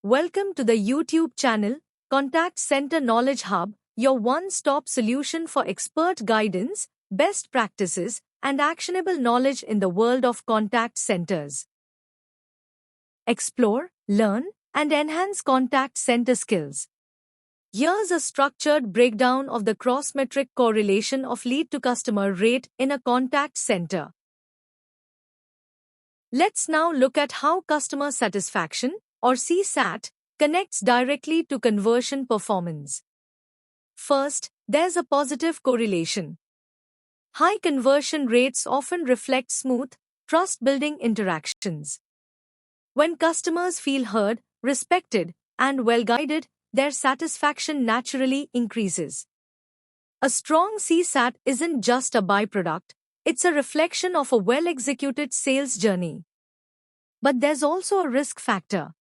Welcome to the YouTube channel, Contact Center Knowledge Hub, your one-stop solution for expert guidance, best practices, and actionable knowledge in the world of contact centers. Explore, learn, and enhance contact center skills. Here's a structured breakdown of the cross-metric correlation of lead-to-customer rate in a contact center. Let's now look at how customer satisfaction, or CSAT, connects directly to conversion performance. First, there's a positive correlation. High conversion rates often reflect smooth, trust-building interactions. When customers feel heard, respected, and well-guided, their satisfaction naturally increases. A strong CSAT isn't just a byproduct, it's a reflection of a well-executed sales journey. But there's also a risk factor.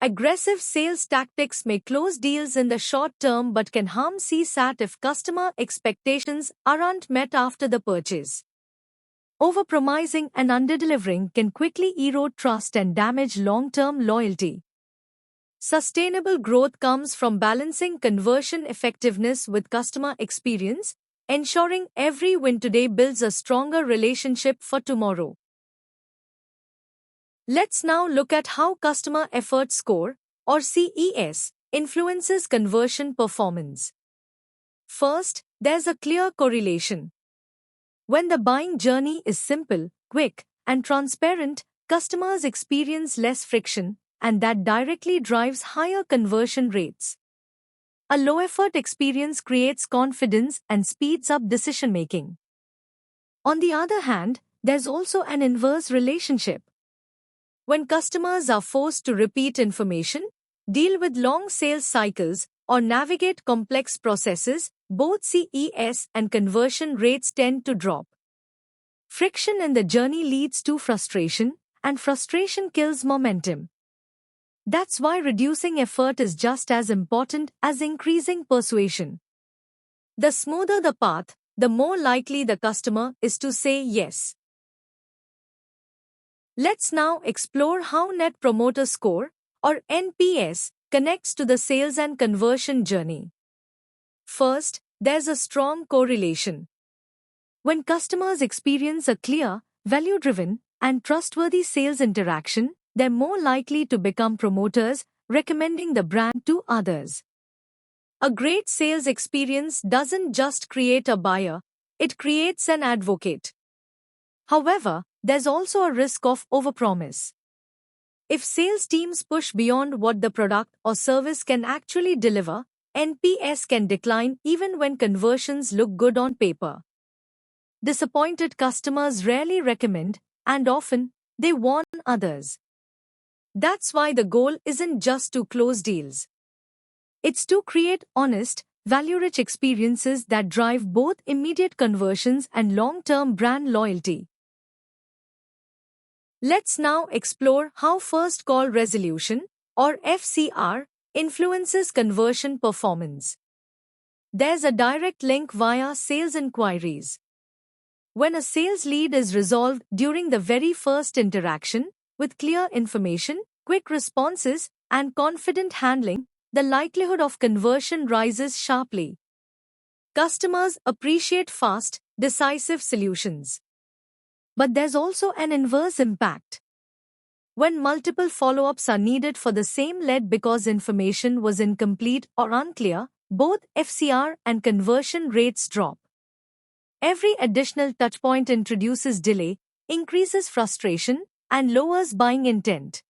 Aggressive sales tactics may close deals in the short term but can harm CSAT if customer expectations aren't met after the purchase. Overpromising and underdelivering can quickly erode trust and damage long-term loyalty. Sustainable growth comes from balancing conversion effectiveness with customer experience, ensuring every win today builds a stronger relationship for tomorrow. Let's now look at how Customer Effort Score, or CES, influences conversion performance. First, there's a clear correlation. When the buying journey is simple, quick, and transparent, customers experience less friction, and that directly drives higher conversion rates. A low-effort experience creates confidence and speeds up decision-making. On the other hand, there's also an inverse relationship. When customers are forced to repeat information, deal with long sales cycles, or navigate complex processes, both CES and conversion rates tend to drop. Friction in the journey leads to frustration, and frustration kills momentum. That's why reducing effort is just as important as increasing persuasion. The smoother the path, the more likely the customer is to say yes. Let's now explore how Net Promoter Score, or NPS, connects to the sales and conversion journey. First, there's a strong correlation. When customers experience a clear, value-driven, and trustworthy sales interaction, they're more likely to become promoters, recommending the brand to others. A great sales experience doesn't just create a buyer, it creates an advocate. However, there's also a risk of overpromise. If sales teams push beyond what the product or service can actually deliver, NPS can decline even when conversions look good on paper. Disappointed customers rarely recommend, and often, they warn others. That's why the goal isn't just to close deals. It's to create honest, value-rich experiences that drive both immediate conversions and long-term brand loyalty. Let's now explore how First Call Resolution, or FCR, influences conversion performance. There's a direct link via sales inquiries. When a sales lead is resolved during the very first interaction, with clear information, quick responses, and confident handling, the likelihood of conversion rises sharply. Customers appreciate fast, decisive solutions. But there's also an inverse impact. When multiple follow-ups are needed for the same lead because information was incomplete or unclear, both FCR and conversion rates drop. Every additional touchpoint introduces delay, increases frustration, and lowers buying intent.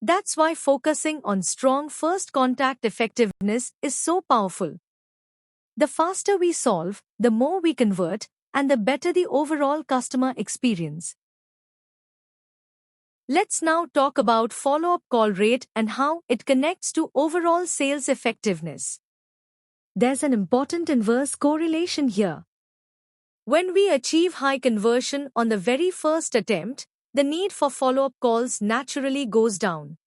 That's why focusing on strong first contact effectiveness is so powerful. The faster we solve, the more we convert, and the better the overall customer experience. Let's now talk about follow-up call rate and how it connects to overall sales effectiveness. There's an important inverse correlation here. When we achieve high conversion on the very first attempt, the need for follow-up calls naturally goes down.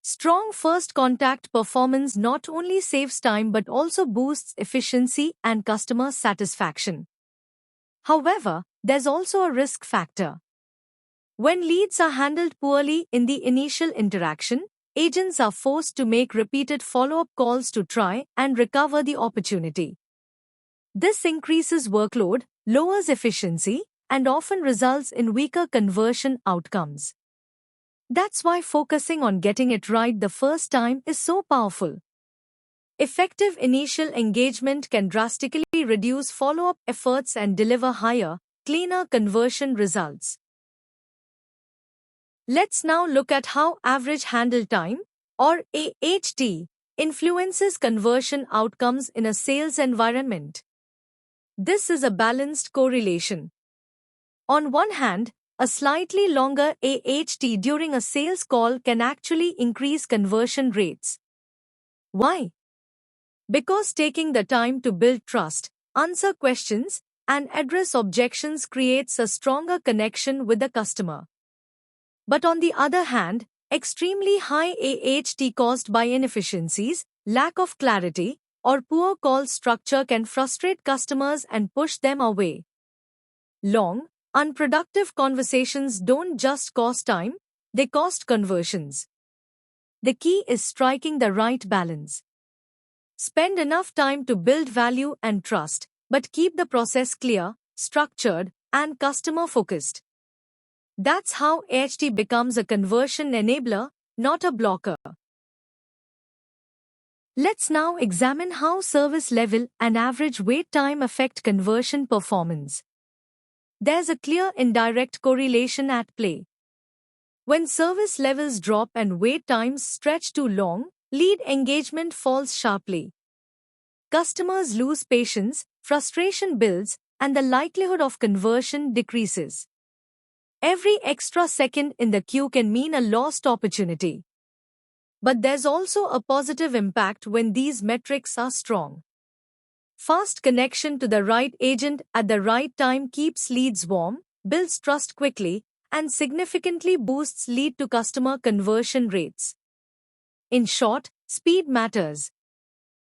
Strong first contact performance not only saves time but also boosts efficiency and customer satisfaction. However, there's also a risk factor. When leads are handled poorly in the initial interaction, agents are forced to make repeated follow-up calls to try and recover the opportunity. This increases workload, lowers efficiency, and often results in weaker conversion outcomes. That's why focusing on getting it right the first time is so powerful. Effective initial engagement can drastically reduce follow-up efforts and deliver higher, cleaner conversion results. Let's now look at how average handle time, or AHT, influences conversion outcomes in a sales environment. This is a balanced correlation. On one hand, a slightly longer AHT during a sales call can actually increase conversion rates. Why? Because taking the time to build trust, answer questions, and address objections creates a stronger connection with the customer. But on the other hand, extremely high AHT caused by inefficiencies, lack of clarity, or poor call structure can frustrate customers and push them away. Long, unproductive conversations don't just cost time, they cost conversions. The key is striking the right balance. Spend enough time to build value and trust, but keep the process clear, structured, and customer-focused. That's how AHT becomes a conversion enabler, not a blocker. Let's now examine how service level and average wait time affect conversion performance. There's a clear indirect correlation at play. When service levels drop and wait times stretch too long, lead engagement falls sharply. Customers lose patience, frustration builds, and the likelihood of conversion decreases. Every extra second in the queue can mean a lost opportunity. But there's also a positive impact when these metrics are strong. Fast connection to the right agent at the right time keeps leads warm, builds trust quickly, and significantly boosts lead-to-customer conversion rates. In short, speed matters.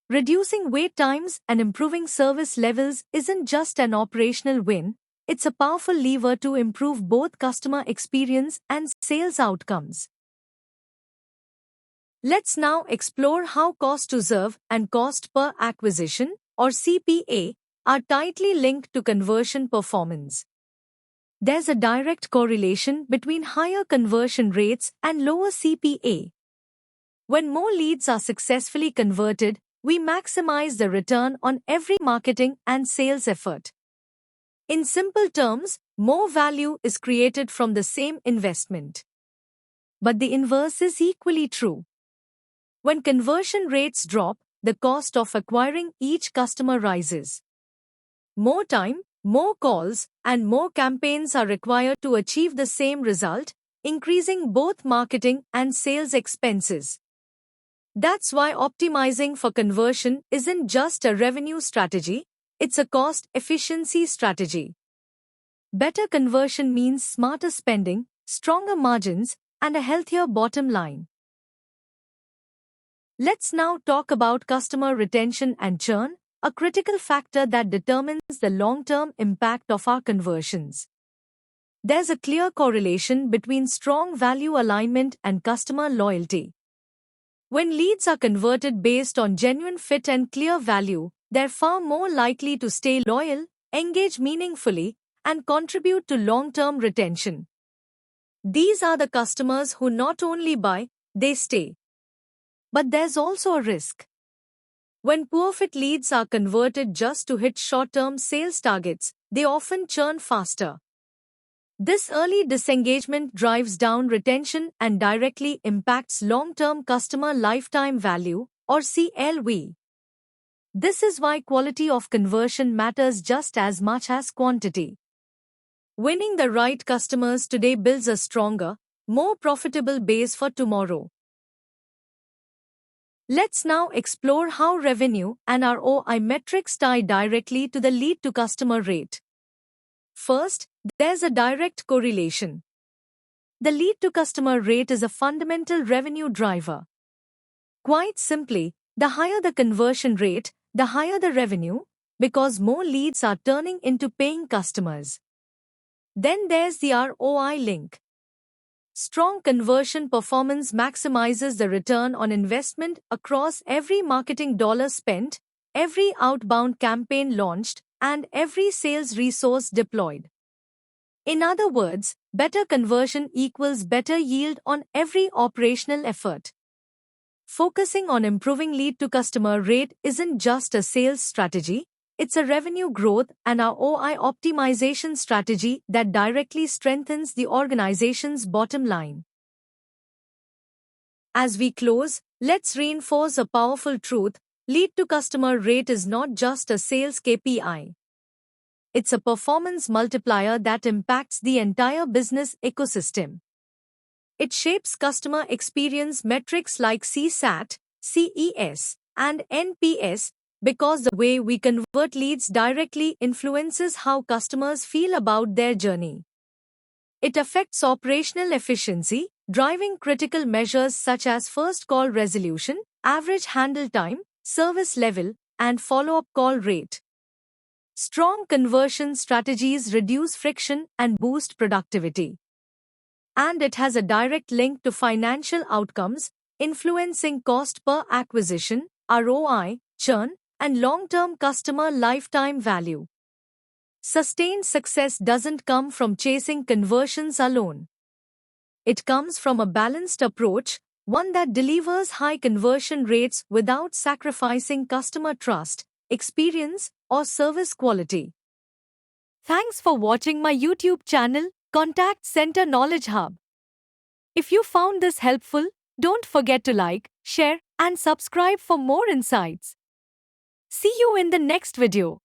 Reducing wait times and improving service levels isn't just an operational win, it's a powerful lever to improve both customer experience and sales outcomes. Let's now explore how cost to serve and cost per acquisition, or CPA, are tightly linked to conversion performance. There's a direct correlation between higher conversion rates and lower CPA. When more leads are successfully converted, we maximize the return on every marketing and sales effort. In simple terms, more value is created from the same investment. But the inverse is equally true. When conversion rates drop, the cost of acquiring each customer rises. More time, more calls, and more campaigns are required to achieve the same result, increasing both marketing and sales expenses. That's why optimizing for conversion isn't just a revenue strategy, it's a cost efficiency strategy. Better conversion means smarter spending, stronger margins, and a healthier bottom line. Let's now talk about customer retention and churn, a critical factor that determines the long-term impact of our conversions. There's a clear correlation between strong value alignment and customer loyalty. When leads are converted based on genuine fit and clear value, they're far more likely to stay loyal, engage meaningfully, and contribute to long-term retention. These are the customers who not only buy, they stay. But there's also a risk. When poor fit leads are converted just to hit short-term sales targets, they often churn faster. This early disengagement drives down retention and directly impacts long-term customer lifetime value, or CLV. This is why quality of conversion matters just as much as quantity. Winning the right customers today builds a stronger, more profitable base for tomorrow. Let's now explore how revenue and ROI metrics tie directly to the lead-to-customer rate. First, there's a direct correlation. The lead-to-customer rate is a fundamental revenue driver. Quite simply, the higher the conversion rate, the higher the revenue, because more leads are turning into paying customers. Then there's the ROI link. Strong conversion performance maximizes the return on investment across every marketing dollar spent, every outbound campaign launched, and every sales resource deployed. In other words, better conversion equals better yield on every operational effort. Focusing on improving lead to customer rate isn't just a sales strategy, it's a revenue growth and ROI optimization strategy that directly strengthens the organization's bottom line. As we close, let's reinforce a powerful truth: lead to customer rate is not just a sales KPI. It's a performance multiplier that impacts the entire business ecosystem. It shapes customer experience metrics like CSAT, CES, and NPS because the way we convert leads directly influences how customers feel about their journey. It affects operational efficiency, driving critical measures such as first call resolution, average handle time, service level, and follow-up call rate. Strong conversion strategies reduce friction and boost productivity. And it has a direct link to financial outcomes, influencing cost per acquisition, ROI, churn, and long-term customer lifetime value. Sustained success doesn't come from chasing conversions alone. It comes from a balanced approach, one that delivers high conversion rates without sacrificing customer trust, experience, or service quality. Thanks for watching my YouTube channel, Contact Center Knowledge Hub. If you found this helpful, don't forget to like, share, and subscribe for more insights. See you in the next video.